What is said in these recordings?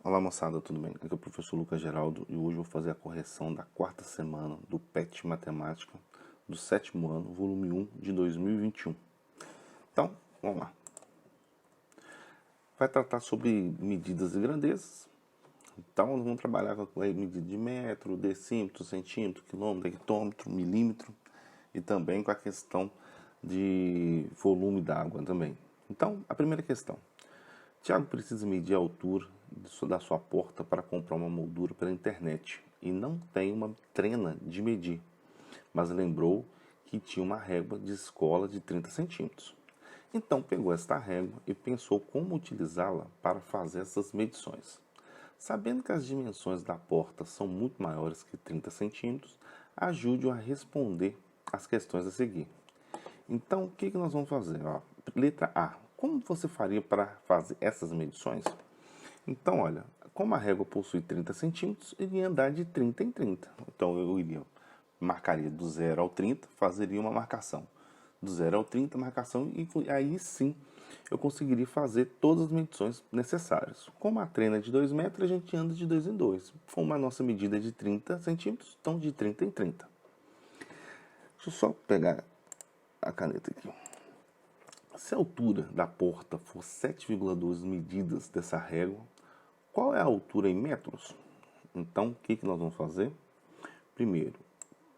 Olá moçada, tudo bem? Aqui é o professor Lucas Geraldo e hoje eu vou fazer a correção da quarta semana do PET Matemática do sétimo ano, volume 1 de 2021. Então, vamos lá. Vai tratar sobre medidas e grandezas. Então, vamos trabalhar com a medida de metro, decímetro, centímetro, quilômetro, hectômetro, milímetro e também com a questão de volume da água também. Então, a primeira questão. Tiago precisa medir a altura da sua porta para comprar uma moldura pela internet e não tem uma trena de medir, mas lembrou que tinha uma régua de escola de 30 centímetros. Então pegou esta régua e pensou como utilizá-la para fazer essas medições. Sabendo que as dimensões da porta são muito maiores que 30 centímetros, ajude-o a responder as questões a seguir. Então, o que nós vamos fazer? Letra A. Como você faria para fazer essas medições? Então, olha, como a régua possui 30 centímetros, eu iria andar de 30 em 30. Então, marcaria do 0 ao 30, fazeria uma marcação. Do 0 ao 30, marcação, e aí sim eu conseguiria fazer todas as medições necessárias. Como a trena é de 2 metros, a gente anda de 2 em 2. Como a nossa medida é de 30 centímetros, então de 30 em 30. Deixa eu só pegar a caneta aqui. Se a altura da porta for 7,2 medidas dessa régua, qual é a altura em metros? Então, o que nós vamos fazer? Primeiro,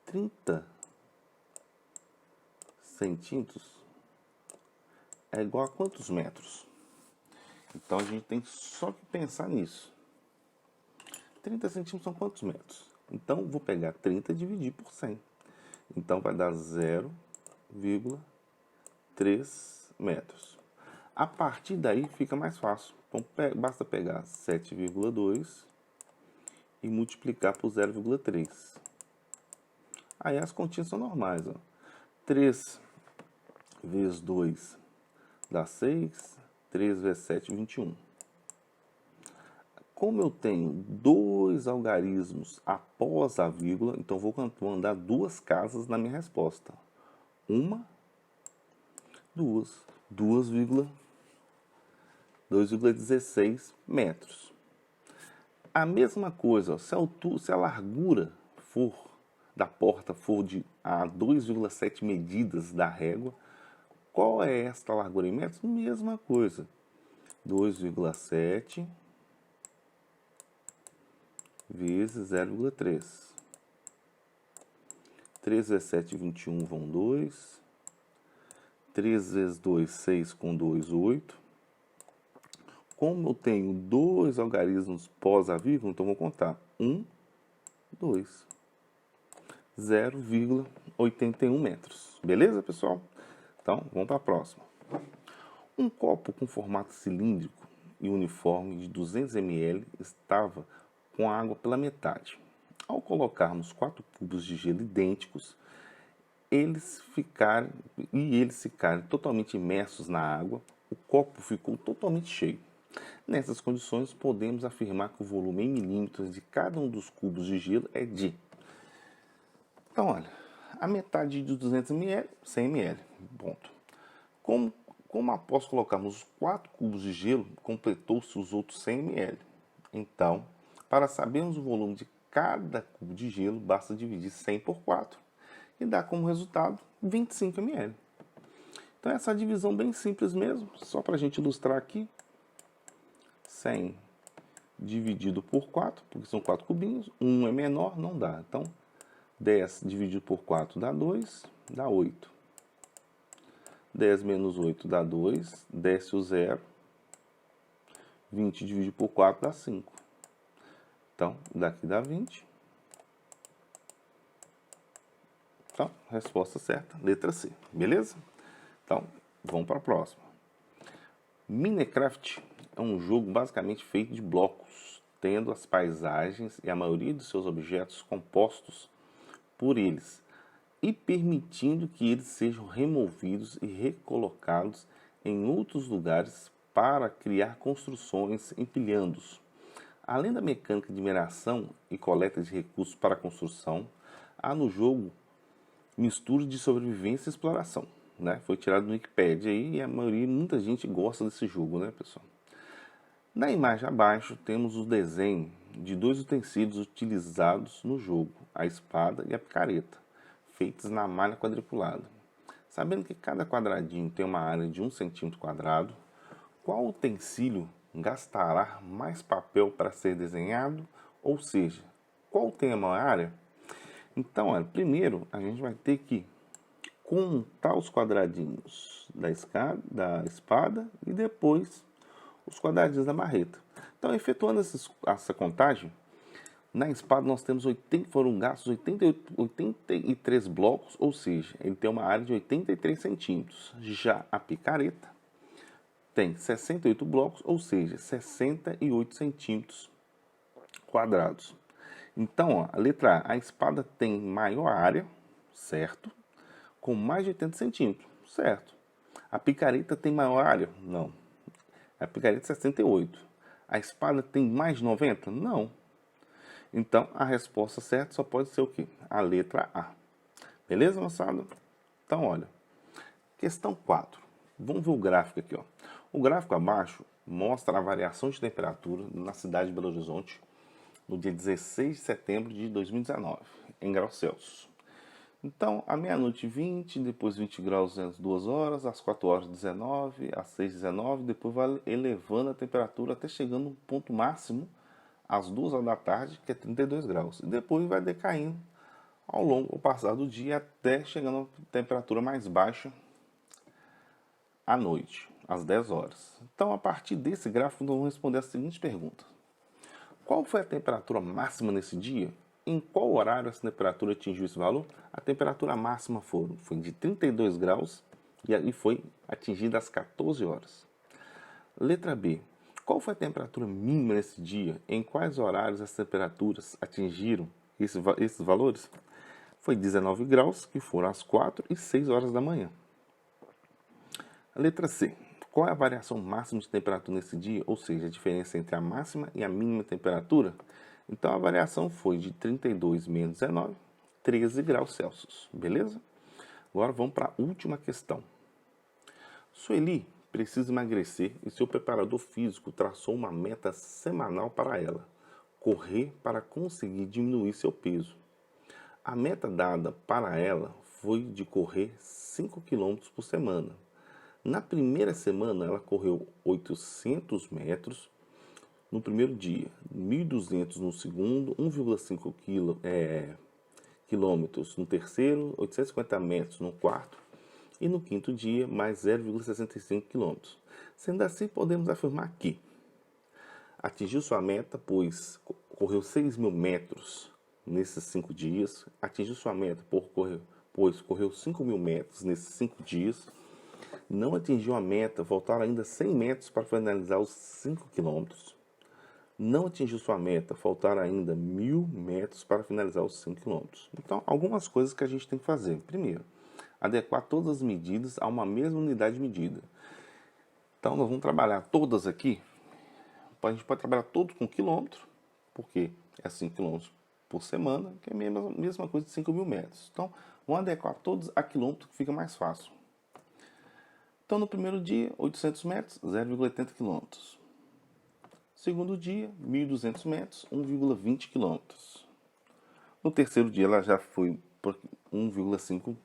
30 centímetros é igual a quantos metros? Então, a gente tem só que pensar nisso. 30 centímetros são quantos metros? Então, vou pegar 30 e dividir por 100. Então, vai dar 0,3 metros. A partir daí fica mais fácil. Então basta pegar 7,2 e multiplicar por 0,3. Aí as continhas são normais. 3 vezes 2 dá 6. 3 vezes 7, 21. Como eu tenho dois algarismos após a vírgula, então vou andar duas casas na minha resposta. Uma, duas. 2,16 metros. A mesma coisa, se a largura da porta for de 2,7 medidas da régua, qual é esta largura em metros? Mesma coisa. 2,7 vezes 0,3. 3 vezes 7, 21 vão 2. 3 vezes 2, 6 com 2, 8. Como eu tenho dois algarismos pós a vírgula, então vou contar. 1, 2. 0,81 metros. Beleza, pessoal? Então, vamos para a próxima. Um copo com formato cilíndrico e uniforme de 200 ml estava com a água pela metade. Ao colocarmos 4 cubos de gelo idênticos, eles ficarem totalmente imersos na água, o copo ficou totalmente cheio. Nessas condições, podemos afirmar que o volume em milímetros de cada um dos cubos de gelo é de... Então, olha, a metade de 200 ml, 100 ml, ponto. Como após colocarmos 4 cubos de gelo, completou-se os outros 100 ml. Então, para sabermos o volume de cada cubo de gelo, basta dividir 100 por 4 e dá como resultado 25 ml. Então, essa divisão bem simples mesmo, só para a gente ilustrar aqui. 100 dividido por 4, porque são 4 cubinhos, 1 é menor, não dá. Então, 10 dividido por 4 dá 2, dá 8. 10 menos 8 dá 2, desce o 0. 20 dividido por 4 dá 5. Então, daqui dá 20. Então, resposta certa, letra C. Beleza? Então, vamos para a próxima. Minecraft é um jogo basicamente feito de blocos, tendo as paisagens e a maioria dos seus objetos compostos por eles, e permitindo que eles sejam removidos e recolocados em outros lugares para criar construções empilhando-os. Além da mecânica de mineração e coleta de recursos para a construção, há no jogo mistura de sobrevivência e exploração. Né? Foi tirado do Wikipedia aí e muita gente gosta desse jogo, né, pessoal? Na imagem abaixo temos o desenho de dois utensílios utilizados no jogo, a espada e a picareta, feitos na malha quadriculada. Sabendo que cada quadradinho tem uma área de 1 centímetro quadrado, qual utensílio gastará mais papel para ser desenhado? Ou seja, qual tem a maior área? Então, olha, primeiro a gente vai ter que contar os quadradinhos da espada e depois os quadradinhos da marreta. Então, efetuando essa contagem, na espada nós temos foram gastos 83 blocos, ou seja, ele tem uma área de 83 centímetros. Já a picareta tem 68 blocos, ou seja, 68 centímetros quadrados. Então, ó, a letra A, a espada tem maior área, certo? Com mais de 80 centímetros, certo? A picareta tem maior área? Não. A picareta é 68. A espada tem mais de 90? Não. Então, a resposta certa só pode ser o quê? A letra A. Beleza, moçada? Então, olha. Questão 4. Vamos ver o gráfico aqui, ó. O gráfico abaixo mostra a variação de temperatura na cidade de Belo Horizonte no dia 16 de setembro de 2019, em graus Celsius. Então, à meia-noite 20, depois 20 graus às 2 horas, às 4 horas 19, às 6 19, depois vai elevando a temperatura até chegando no ponto máximo às 2 horas da tarde, que é 32 graus. E depois vai decaindo ao passar do dia até chegando a temperatura mais baixa à noite, às 10 horas. Então, a partir desse gráfico, nós vamos responder a seguinte pergunta. Qual foi a temperatura máxima nesse dia? Em qual horário essa temperatura atingiu esse valor? A temperatura máxima foi de 32 graus e foi atingida às 14 horas. Letra B. Qual foi a temperatura mínima nesse dia? Em quais horários as temperaturas atingiram esses valores? Foi 19 graus, que foram às 4 e 6 horas da manhã. Letra C. Qual é a variação máxima de temperatura nesse dia? Ou seja, a diferença entre a máxima e a mínima temperatura? Então, a variação foi de 32 menos 19, 13 graus Celsius. Beleza? Agora vamos para a última questão. Sueli precisa emagrecer e seu preparador físico traçou uma meta semanal para ela. Correr para conseguir diminuir seu peso. A meta dada para ela foi de correr 5 km por semana. Na primeira semana, ela correu 800 metros no primeiro dia, 1.200 no segundo, 1,5 quilômetros no terceiro, 850 metros no quarto e no quinto dia, mais 0,65 quilômetros. Sendo assim, podemos afirmar que atingiu sua meta, pois correu 6.000 metros nesses 5 dias, atingiu sua meta, pois correu 5.000 metros nesses 5 dias, não atingiu a meta, faltaram ainda 100 metros para finalizar os 5 quilômetros. Não atingiu sua meta, faltaram ainda 1.000 metros para finalizar os 5 quilômetros. Então, algumas coisas que a gente tem que fazer. Primeiro, adequar todas as medidas a uma mesma unidade de medida. Então, nós vamos trabalhar todas aqui. A gente pode trabalhar todos com quilômetro, porque é 5 quilômetros por semana, que é a mesma coisa de 5.000 metros. Então, vamos adequar todos a quilômetro, que fica mais fácil. Então, no primeiro dia, 800 metros, 0,80 quilômetros. Segundo dia, 1.200 metros, 1,20 quilômetros. No terceiro dia, ela já foi por 1,5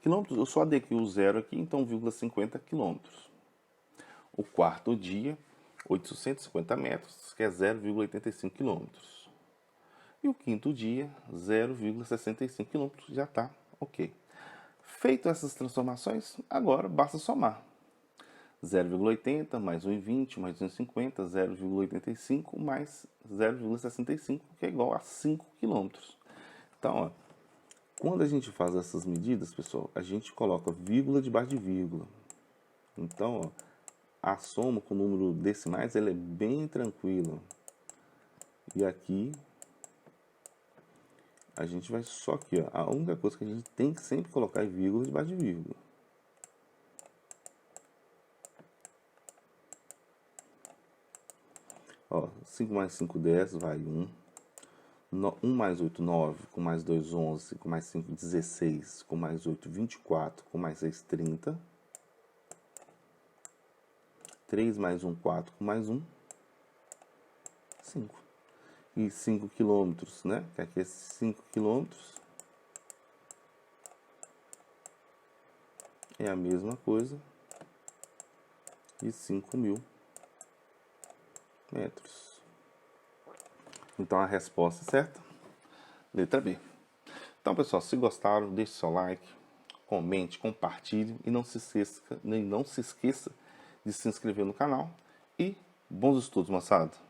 quilômetros. Eu só adequei o zero aqui, então 1,50 quilômetros. O quarto dia, 850 metros, que é 0,85 quilômetros. E o quinto dia, 0,65 quilômetros, já está ok. Feito essas transformações, agora basta somar. 0,80 mais 1,20 mais 1,50, 0,85 mais 0,65, que é igual a 5 km. Então, ó, quando a gente faz essas medidas, pessoal, a gente coloca vírgula debaixo de vírgula. Então, ó, a soma com o número decimais ela é bem tranquila. E aqui a gente vai só aqui, ó, a única coisa que a gente tem que sempre colocar é vírgula debaixo de vírgula. Ó, 5 mais 5, 10, vai 1. 1 mais 8, 9. Com mais 2, 11. Com mais 5, 16. Com mais 8, 24. Com mais 6, 30. 3 mais 1, 4. Com mais 1. 5. E 5 quilômetros, né? Que aqui é 5 quilômetros. É a mesma coisa. E 5.000 metros. Então a resposta certa, letra B. Então, pessoal, se gostaram, deixe seu like, comente, compartilhe e não se esqueça de se inscrever no canal. E bons estudos, moçada!